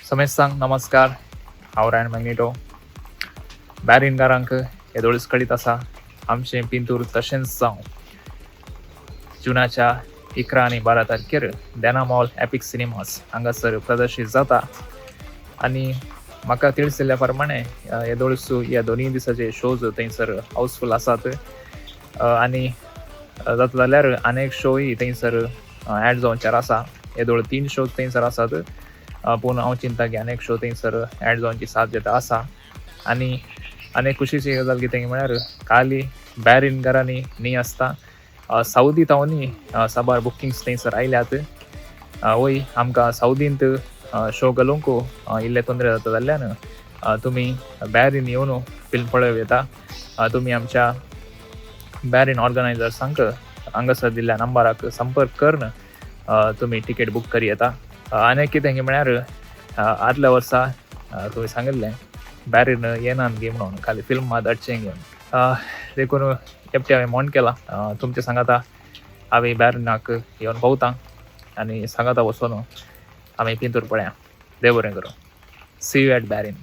समेस्तांक नमस्कार. हांव रायन मॅग्नेटो. बॅरिनकारांक येदोळीस कळीत आसा आमचें पिंतूर तशेंच जावं. जुनाच्या 11 आनी 12 तारखेर देना मॉल एपिक सिनेमास हांगासर प्रदर्शीत जाता आनी म्हाका तिळसिल्ल्या प्रमाणे येदोळीस ह्या दोनूय दिसाचे शोज थंयसर हावसफूल आसात आनी जाता जाल्यार आनी एक शोय थंयसर ऍड जावच्यार आसा. येदोळ 3 शोज थंयसर आसात पूण हांव चिंता की आनी एक शो थंयसर ऍड जावची साध्यता आसा. आनी एक खुशीची गजाल कितें म्हळ्यार काली बॅरिनकारांनी न्ही आसता सावदी तावनी साबार बुकिंग्स थंयसर आयल्यात. वय आमकां सावदींत शो घालूंक इल्ले तोंदरे जाता जाल्ल्यान तुमी बॅरीन येवन फिल्म पळोवं येता. तुमी आमच्या बॅरीन ऑर्गनायझर्सांक हांगासर दिल्ल्या नंबराक संपर्क करून तुमी तिकेट बूक करी येता. आनी कितें म्हळ्यार आदल्या वर्सा तुमी सांगिल्लें बॅरीन येनात गे म्हणून खाली फिल्म मात हाडचें घेवन देखून हेपटी हांवें मोन केलां तुमच्या सांगाता हांवें बॅरिनाक येवन भोंवतां आनी सांगाता वचून आमी पिंतूर पळया. देव बरें करूं. See you at बॅरीन.